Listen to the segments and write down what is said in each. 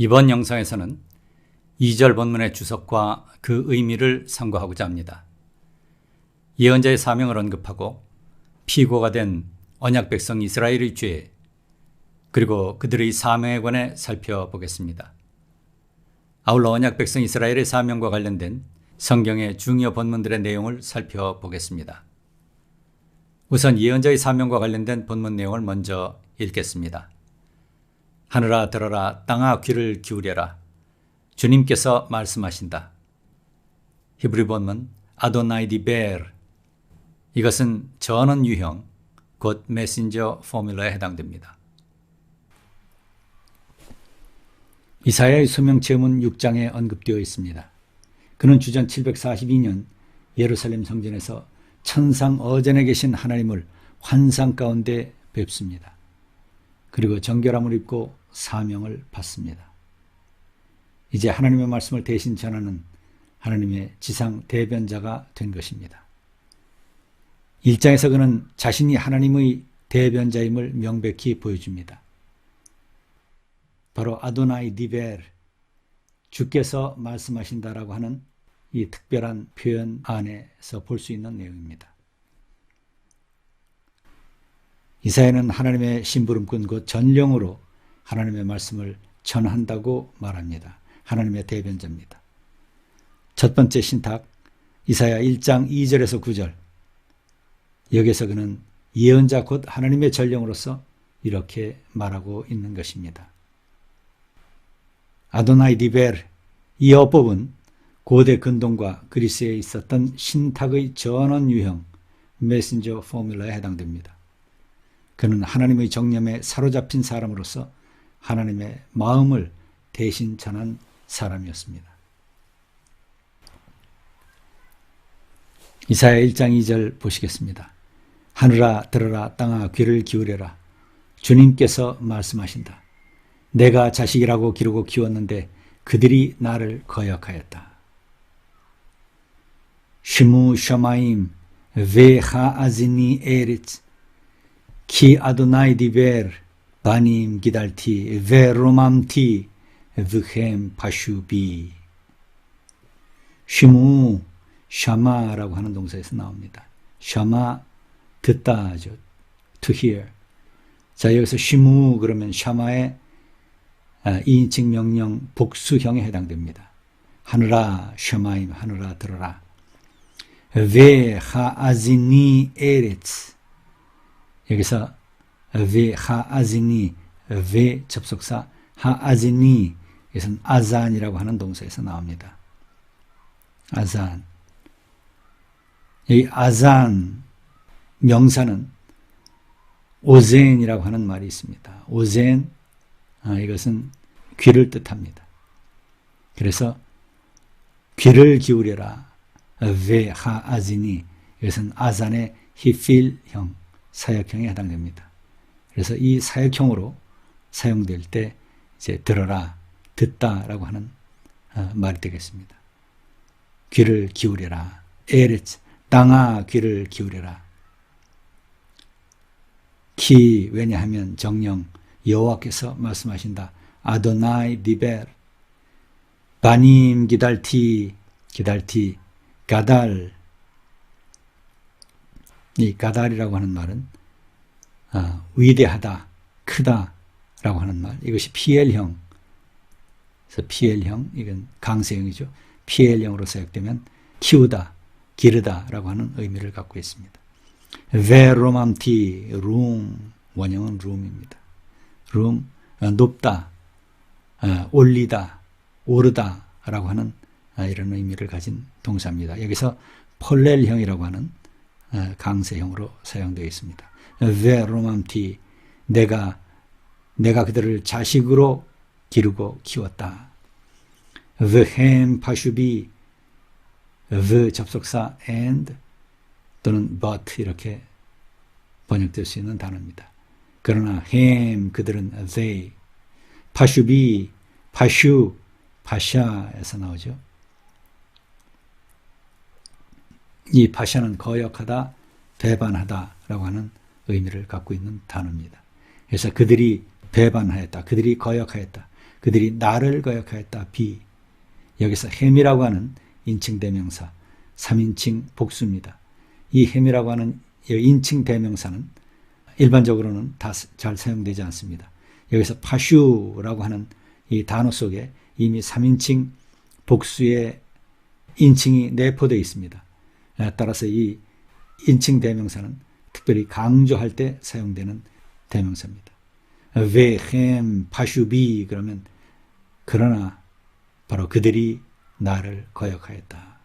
이번 영상에서는 2절 본문의 주석과 그 의미를 상고하고자 합니다. 예언자의 사명을 언급하고 피고가 된 언약 백성 이스라엘의 죄, 그리고 그들의 사명에 관해 살펴보겠습니다. 아울러 언약 백성 이스라엘의 사명과 관련된 성경의 중요 본문들의 내용을 살펴보겠습니다. 우선 예언자의 사명과 관련된 본문 내용을 먼저 읽겠습니다. 하늘아 들어라, 땅아 귀를 기울여라. 주님께서 말씀하신다. 히브리 본문 아도나이 디베르. 이것은 전원 유형, 곧 메신저 포뮬러에 해당됩니다. 이사야의 소명 체험은 6장에 언급되어 있습니다. 그는 주전 742년 예루살렘 성전에서 천상 어전에 계신 하나님을 환상 가운데 뵙습니다. 그리고 정결함을 입고 사명을 받습니다. 이제 하나님의 말씀을 대신 전하는 하나님의 지상 대변자가 된 것입니다. 1장에서 그는 자신이 하나님의 대변자임을 명백히 보여줍니다. 바로 아도나이 디베르, 주께서 말씀하신다라고 하는 이 특별한 표현 안에서 볼 수 있는 내용입니다. 이사야는 하나님의 심부름꾼 곧 전령으로 하나님의 말씀을 전한다고 말합니다. 하나님의 대변자입니다. 첫 번째 신탁 이사야 1장 2절에서 9절, 여기서 그는 예언자 곧 하나님의 전령으로서 이렇게 말하고 있는 것입니다. 아도나이 디베르, 이 어법은 고대 근동과 그리스에 있었던 신탁의 전원 유형 메신저 포뮬러에 해당됩니다. 그는 하나님의 정념에 사로잡힌 사람으로서 하나님의 마음을 대신 전한 사람이었습니다. 이사야 1장 2절 보시겠습니다. 하늘아 들어라, 땅아 귀를 기울여라. 주님께서 말씀하신다. 내가 자식이라고 기르고 키웠는데 그들이 나를 거역하였다. 시무 셔마임 베하아즈니 에릿 키 아도나이 디베르 바님 기달티 베로맘티 브햄 파슈비. 시무 샤마라고 하는 동사에서 나옵니다. 샤마 듣다죠. to hear. 자, 여기서 시무 그러면 샤마의 2인칭 명령 복수형에 해당됩니다. 하늘아 샤마임, 하늘아 들어라. 베 하아즈니 에레츠. 여기서 베 하아즈니, 베 접속사, 하아즈니, 이것은 아잔이라고 하는 동사에서 나옵니다. 아잔. 이 아잔 명사는 오젠이라고 하는 말이 있습니다. 오젠, 이것은 귀를 뜻합니다. 그래서 귀를 기울여라. 베 하아즈니, 이것은 아잔의 히필형, 사역형에 해당됩니다. 그래서 이 사역형으로 사용될 때 이제 들어라, 듣다라고 하는 말이 되겠습니다. 귀를 기울여라. 에레츠, 땅아 귀를 기울여라. 키, 왜냐하면 정령 여호와께서 말씀하신다. 아도나이 디베르 바님 기달티, 기달티 가달. 이 가달이라고 하는 말은 위대하다, 크다 라고 하는 말. 이것이 PL형, 그래서 PL형, 이건 강세형이죠. PL형으로 사용되면 키우다, 기르다 라고 하는 의미를 갖고 있습니다. 베로맘티, 룸, 원형은 룸입니다. 룸, 높다, 올리다, 오르다 라고 하는 이런 의미를 가진 동사입니다. 여기서 폴렐형이라고 하는 강세형으로 사용되어 있습니다. 베로맘티, 내가 그들을 자식으로 기르고 키웠다. 베햄 파슈비, 베 접속사 and 또는 but 이렇게 번역될 수 있는 단어입니다. 그러나 햄 그들은 they, 파슈비, 파슈, 파샤에서 나오죠. 이 파샤는 거역하다, 배반하다 라고 하는 의미를 갖고 있는 단어입니다. 그래서 그들이 배반하였다, 그들이 거역하였다, 그들이 나를 거역하였다. 비. 여기서 햄이라고 하는 인칭 대명사, 3인칭 복수입니다. 이 햄이라고 하는 인칭 대명사는 일반적으로는 다 잘 사용되지 않습니다. 여기서 파슈라고 하는 이 단어 속에 이미 3인칭 복수의 인칭이 내포되어 있습니다. 따라서 이 인칭 대명사는 특별히 강조할 때 사용되는 대명사입니다. 웨햄 파슈비 그러면 그러나 바로 그들이 나를 거역하였다.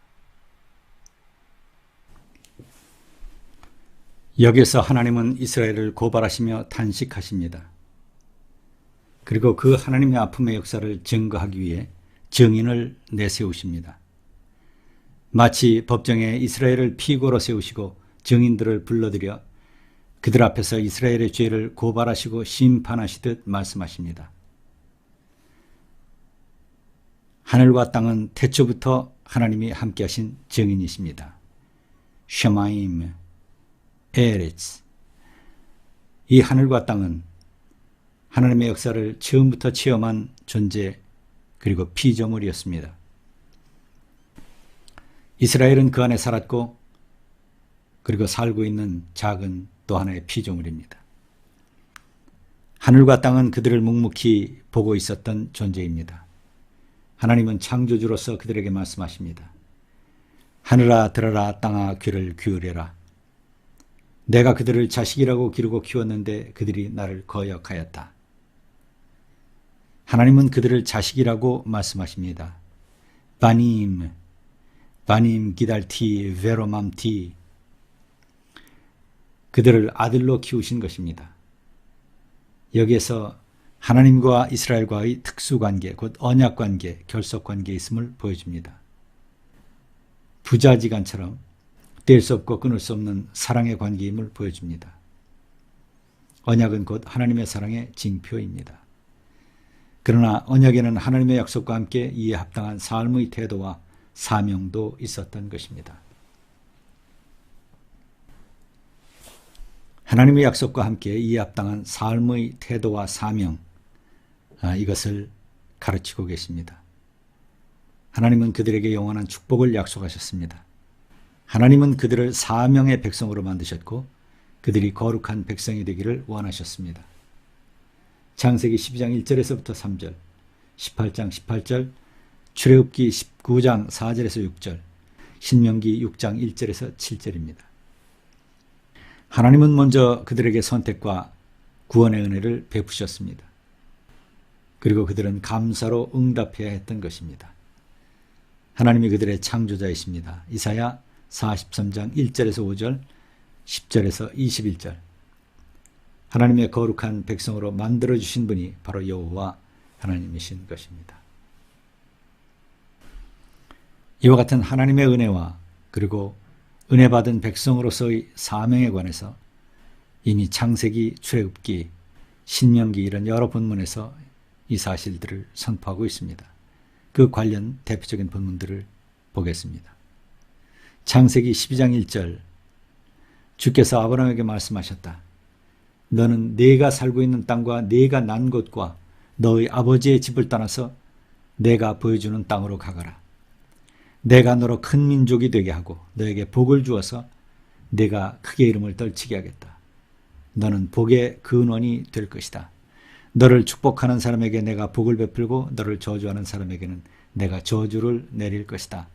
여기서 하나님은 이스라엘을 고발하시며 탄식하십니다. 그리고 그 하나님의 아픔의 역사를 증거하기 위해 증인을 내세우십니다. 마치 법정에 이스라엘을 피고로 세우시고 증인들을 불러들여 그들 앞에서 이스라엘의 죄를 고발하시고 심판하시듯 말씀하십니다. 하늘과 땅은 태초부터 하나님이 함께하신 증인이십니다. 셔마임, 에레츠. 이 하늘과 땅은 하나님의 역사를 처음부터 체험한 존재 그리고 피조물이었습니다. 이스라엘은 그 안에 살았고 그리고 살고 있는 작은 또 하나의 피조물입니다. 하늘과 땅은 그들을 묵묵히 보고 있었던 존재입니다. 하나님은 창조주로서 그들에게 말씀하십니다. 하늘아 들어라 땅아 귀를 기울여라. 내가 그들을 자식이라고 기르고 키웠는데 그들이 나를 거역하였다. 하나님은 그들을 자식이라고 말씀하십니다. 바님 기달티 베로맘티. 그들을 아들로 키우신 것입니다. 여기에서 하나님과 이스라엘과의 특수관계, 곧 언약관계, 결속관계에 있음을 보여줍니다. 부자지간처럼 뗄 수 없고 끊을 수 없는 사랑의 관계임을 보여줍니다. 언약은 곧 하나님의 사랑의 징표입니다. 그러나 언약에는 하나님의 약속과 함께 이에 합당한 삶의 태도와 사명도 있었던 것입니다. 하나님의 약속과 함께 이에 합당한 삶의 태도와 사명, 이것을 가르치고 계십니다. 하나님은 그들에게 영원한 축복을 약속하셨습니다. 하나님은 그들을 사명의 백성으로 만드셨고 그들이 거룩한 백성이 되기를 원하셨습니다. 창세기 12장 1절에서부터 3절, 18장 18절, 출애굽기 19장 4절에서 6절, 신명기 6장 1절에서 7절입니다. 하나님은 먼저 그들에게 선택과 구원의 은혜를 베푸셨습니다. 그리고 그들은 감사로 응답해야 했던 것입니다. 하나님이 그들의 창조자이십니다. 이사야 43장 1절에서 5절, 10절에서 21절. 하나님의 거룩한 백성으로 만들어주신 분이 바로 여호와 하나님이신 것입니다. 이와 같은 하나님의 은혜와 그리고 은혜 받은 백성으로서의 사명에 관해서 이미 창세기, 출애굽기, 신명기 이런 여러 본문에서 이 사실들을 선포하고 있습니다. 그 관련 대표적인 본문들을 보겠습니다. 창세기 12장 1절, 주께서 아브라함에게 말씀하셨다. 너는 네가 살고 있는 땅과 네가 난 곳과 너의 아버지의 집을 떠나서 내가 보여주는 땅으로 가거라. 내가 너로 큰 민족이 되게 하고 너에게 복을 주어서 내가 크게 이름을 떨치게 하겠다. 너는 복의 근원이 될 것이다. 너를 축복하는 사람에게 내가 복을 베풀고 너를 저주하는 사람에게는 내가 저주를 내릴 것이다.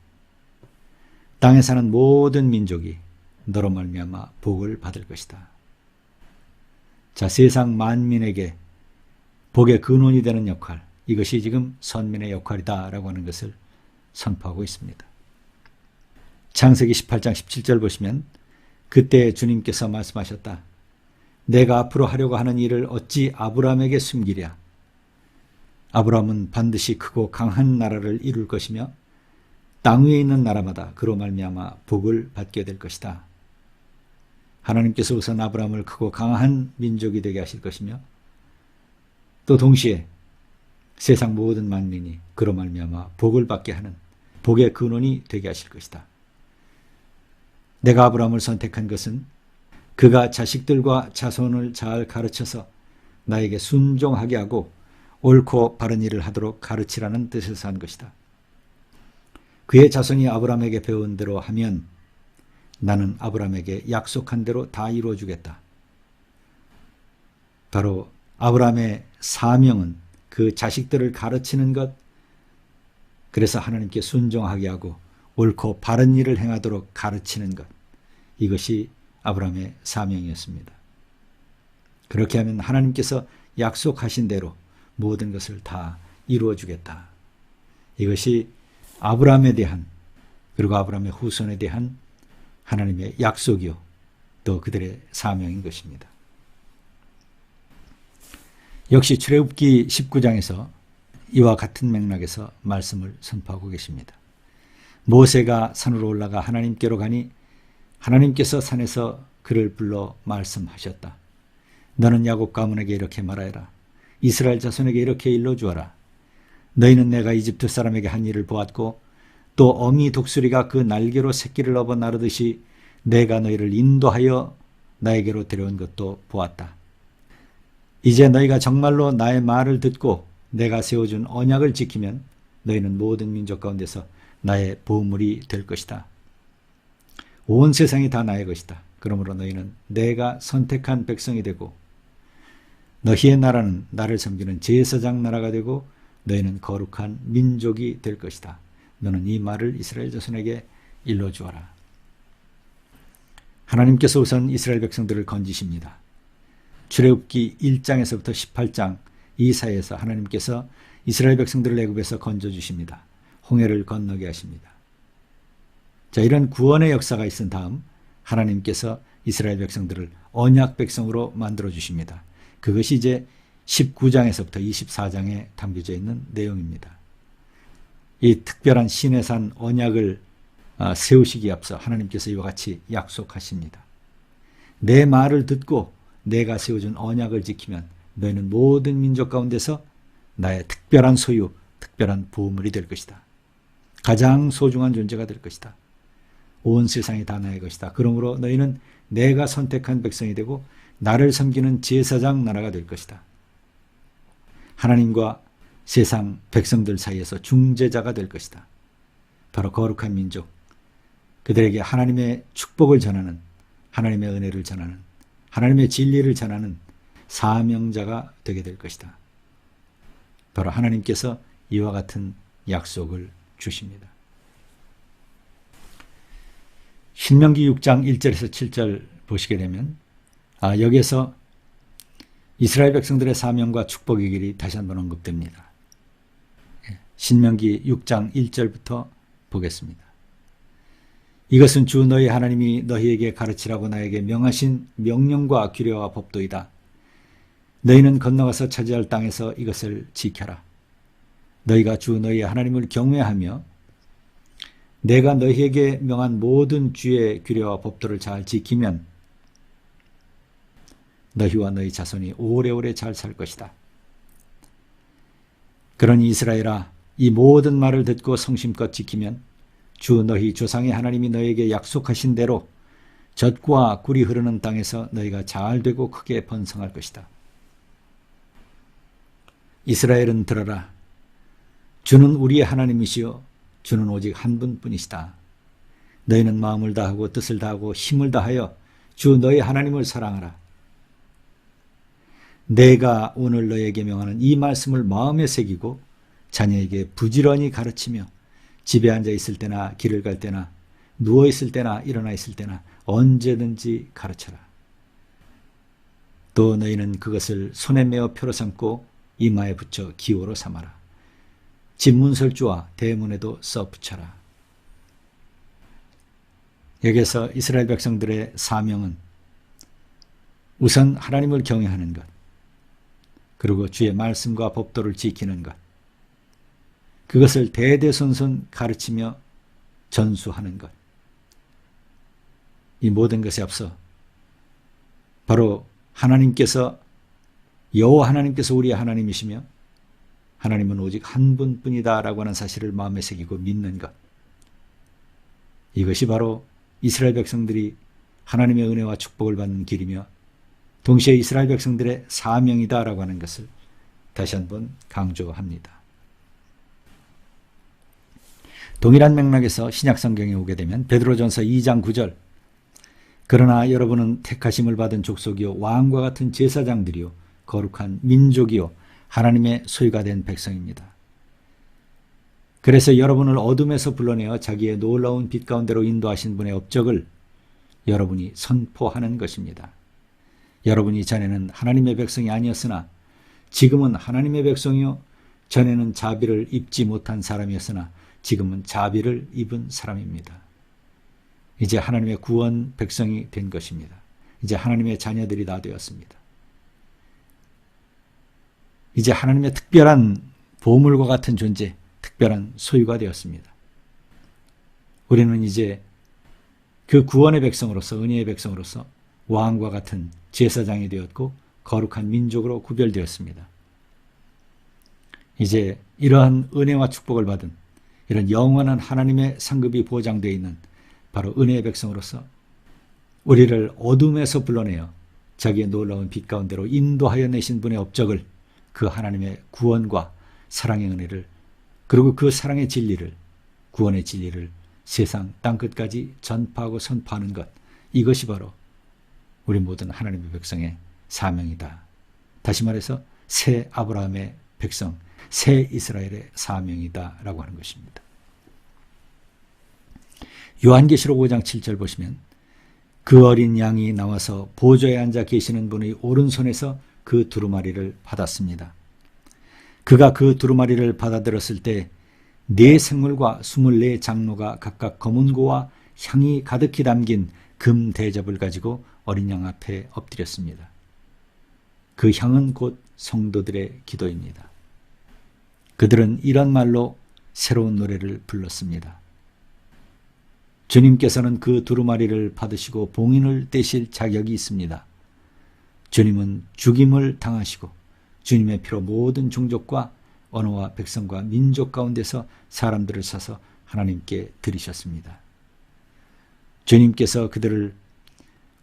땅에 사는 모든 민족이 너로 말미암아 복을 받을 것이다. 자, 세상 만민에게 복의 근원이 되는 역할, 이것이 지금 선민의 역할이다라고 하는 것을 선포하고 있습니다. 창세기 18장 17절 보시면 그때 주님께서 말씀하셨다. 내가 앞으로 하려고 하는 일을 어찌 아브라함에게 숨기랴. 아브라함은 반드시 크고 강한 나라를 이룰 것이며 땅 위에 있는 나라마다 그로 말미암아 복을 받게 될 것이다. 하나님께서 우선 아브라함을 크고 강한 민족이 되게 하실 것이며 또 동시에 세상 모든 만민이 그로 말미암아 복을 받게 하는 복의 근원이 되게 하실 것이다. 내가 아브라함을 선택한 것은 그가 자식들과 자손을 잘 가르쳐서 나에게 순종하게 하고 옳고 바른 일을 하도록 가르치라는 뜻에서 한 것이다. 그의 자손이 아브라함에게 배운 대로 하면 나는 아브라함에게 약속한 대로 다 이루어주겠다. 바로 아브라함의 사명은 그 자식들을 가르치는 것, 그래서 하나님께 순종하게 하고 옳고 바른 일을 행하도록 가르치는 것, 이것이 아브라함의 사명이었습니다. 그렇게 하면 하나님께서 약속하신 대로 모든 것을 다 이루어주겠다. 이것이 아브라함에 대한, 그리고 아브라함의 후손에 대한 하나님의 약속이요 또 그들의 사명인 것입니다. 역시 출애굽기 19장에서 이와 같은 맥락에서 말씀을 선포하고 계십니다. 모세가 산으로 올라가 하나님께로 가니 하나님께서 산에서 그를 불러 말씀하셨다. 너는 야곱 가문에게 이렇게 말하여라. 이스라엘 자손에게 이렇게 일러주어라. 너희는 내가 이집트 사람에게 한 일을 보았고 또 어미 독수리가 그 날개로 새끼를 업어 나르듯이 내가 너희를 인도하여 나에게로 데려온 것도 보았다. 이제 너희가 정말로 나의 말을 듣고 내가 세워준 언약을 지키면 너희는 모든 민족 가운데서 나의 보물이 될 것이다. 온 세상이 다 나의 것이다. 그러므로 너희는 내가 선택한 백성이 되고 너희의 나라는 나를 섬기는 제사장 나라가 되고 너희는 거룩한 민족이 될 것이다. 너는 이 말을 이스라엘 자손에게 일러주어라. 하나님께서 우선 이스라엘 백성들을 건지십니다. 출애굽기 1장에서부터 18장 이 사이에서 하나님께서 이스라엘 백성들을 애굽에서 건져주십니다. 홍해를 건너게 하십니다. 자, 이런 구원의 역사가 있은 다음 하나님께서 이스라엘 백성들을 언약 백성으로 만들어 주십니다. 그것이 이제 19장에서부터 24장에 담겨져 있는 내용입니다. 이 특별한 시내산 언약을 세우시기에 앞서 하나님께서 이와 같이 약속하십니다. 내 말을 듣고 내가 세워준 언약을 지키면 너희는 모든 민족 가운데서 나의 특별한 소유, 특별한 보물이 될 것이다. 가장 소중한 존재가 될 것이다. 온 세상이 다 나의 것이다. 그러므로 너희는 내가 선택한 백성이 되고 나를 섬기는 제사장 나라가 될 것이다. 하나님과 세상 백성들 사이에서 중재자가 될 것이다. 바로 거룩한 민족, 그들에게 하나님의 축복을 전하는, 하나님의 은혜를 전하는, 하나님의 진리를 전하는 사명자가 되게 될 것이다. 바로 하나님께서 이와 같은 약속을 주십니다. 신명기 6장 1절에서 7절 보시게 되면 여기에서 이스라엘 백성들의 사명과 축복의 길이 다시 한번 언급됩니다. 신명기 6장 1절부터 보겠습니다. 이것은 주 너희 하나님이 너희에게 가르치라고 나에게 명하신 명령과 규례와 법도이다. 너희는 건너가서 차지할 땅에서 이것을 지켜라. 너희가 주 너희 하나님을 경외하며 내가 너희에게 명한 모든 주의 규례와 법도를 잘 지키면 너희와 너희 자손이 오래오래 잘 살 것이다. 그러니 이스라엘아, 이 모든 말을 듣고 성심껏 지키면 주 너희 조상의 하나님이 너희에게 약속하신 대로 젖과 꿀이 흐르는 땅에서 너희가 잘 되고 크게 번성할 것이다. 이스라엘은 들어라. 주는 우리의 하나님이시요 주는 오직 한 분뿐이시다. 너희는 마음을 다하고 뜻을 다하고 힘을 다하여 주 너희 하나님을 사랑하라. 내가 오늘 너희에게 명하는 이 말씀을 마음에 새기고 자녀에게 부지런히 가르치며 집에 앉아 있을 때나 길을 갈 때나 누워 있을 때나 일어나 있을 때나 언제든지 가르쳐라. 또 너희는 그것을 손에 메어 표로 삼고 이마에 붙여 기호로 삼아라. 집 문설주와 대문에도 써 붙여라. 여기에서 이스라엘 백성들의 사명은 우선 하나님을 경외하는 것, 그리고 주의 말씀과 법도를 지키는 것, 그것을 대대손손 가르치며 전수하는 것, 이 모든 것에 앞서 바로 하나님께서 여호와 하나님께서 우리의 하나님이시며 하나님은 오직 한 분뿐이다 라고 하는 사실을 마음에 새기고 믿는 것, 이것이 바로 이스라엘 백성들이 하나님의 은혜와 축복을 받는 길이며 동시에 이스라엘 백성들의 사명이다 라고 하는 것을 다시 한번 강조합니다. 동일한 맥락에서 신약성경에 오게 되면 베드로전서 2장 9절, 그러나 여러분은 택하심을 받은 족속이요 왕과 같은 제사장들이요 거룩한 민족이요 하나님의 소유가 된 백성입니다. 그래서 여러분을 어둠에서 불러내어 자기의 놀라운 빛 가운데로 인도하신 분의 업적을 여러분이 선포하는 것입니다. 여러분이 전에는 하나님의 백성이 아니었으나 지금은 하나님의 백성이요 전에는 자비를 입지 못한 사람이었으나 지금은 자비를 입은 사람입니다. 이제 하나님의 구원 백성이 된 것입니다. 이제 하나님의 자녀들이 다 되었습니다. 이제 하나님의 특별한 보물과 같은 존재, 특별한 소유가 되었습니다. 우리는 이제 그 구원의 백성으로서, 은혜의 백성으로서 왕과 같은 제사장이 되었고 거룩한 민족으로 구별되었습니다. 이제 이러한 은혜와 축복을 받은 이런 영원한 하나님의 상급이 보장되어 있는 바로 은혜의 백성으로서 우리를 어둠에서 불러내어 자기의 놀라운 빛 가운데로 인도하여 내신 분의 업적을, 그 하나님의 구원과 사랑의 은혜를, 그리고 그 사랑의 진리를, 구원의 진리를 세상 땅끝까지 전파하고 선포하는 것, 이것이 바로 우리 모든 하나님의 백성의 사명이다. 다시 말해서 새 아브라함의 백성, 새 이스라엘의 사명이다 라고 하는 것입니다. 요한계시록 5장 7절 보시면 그 어린 양이 나와서 보좌에 앉아 계시는 분의 오른손에서 그 두루마리를 받았습니다. 그가 그 두루마리를 받아들었을 때 네 생물과 24 장로가 각각 검은 고와 향이 가득히 담긴 금 대접을 가지고 어린 양 앞에 엎드렸습니다. 그 향은 곧 성도들의 기도입니다. 그들은 이런 말로 새로운 노래를 불렀습니다. 주님께서는 그 두루마리를 받으시고 봉인을 떼실 자격이 있습니다. 주님은 죽임을 당하시고 주님의 피로 모든 종족과 언어와 백성과 민족 가운데서 사람들을 사서 하나님께 드리셨습니다. 주님께서 그들을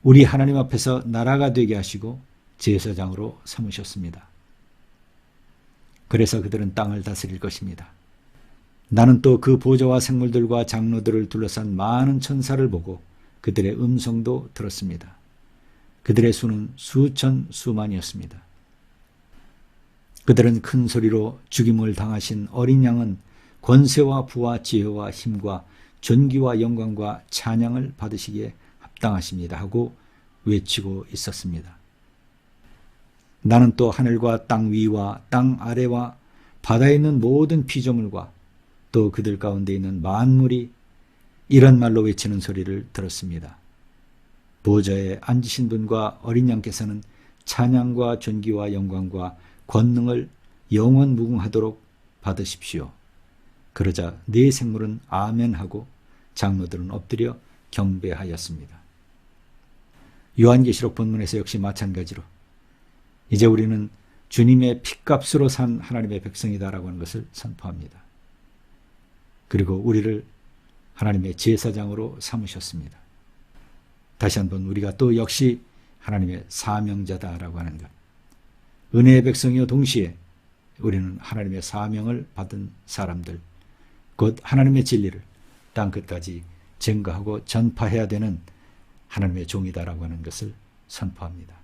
우리 하나님 앞에서 나라가 되게 하시고 제사장으로 삼으셨습니다. 그래서 그들은 땅을 다스릴 것입니다. 나는 또 그 보좌와 생물들과 장로들을 둘러싼 많은 천사를 보고 그들의 음성도 들었습니다. 그들의 수는 수천 수만이었습니다. 그들은 큰 소리로 죽임을 당하신 어린 양은 권세와 부와 지혜와 힘과 존귀와 영광과 찬양을 받으시기에 합당하십니다 하고 외치고 있었습니다. 나는 또 하늘과 땅 위와 땅 아래와 바다에 있는 모든 피조물과 또 그들 가운데 있는 만물이 이런 말로 외치는 소리를 들었습니다. 보좌에 앉으신 분과 어린 양께서는 찬양과 존귀와 영광과 권능을 영원 무궁하도록 받으십시오. 그러자 네 생물은 아멘하고 장로들은 엎드려 경배하였습니다. 요한계시록 본문에서 역시 마찬가지로 이제 우리는 주님의 핏값으로 산 하나님의 백성이다라고 하는 것을 선포합니다. 그리고 우리를 하나님의 제사장으로 삼으셨습니다. 다시 한번 우리가 또 역시 하나님의 사명자다라고 하는 것. 은혜의 백성이요 동시에 우리는 하나님의 사명을 받은 사람들, 곧 하나님의 진리를 땅끝까지 증거하고 전파해야 되는 하나님의 종이다라고 하는 것을 선포합니다.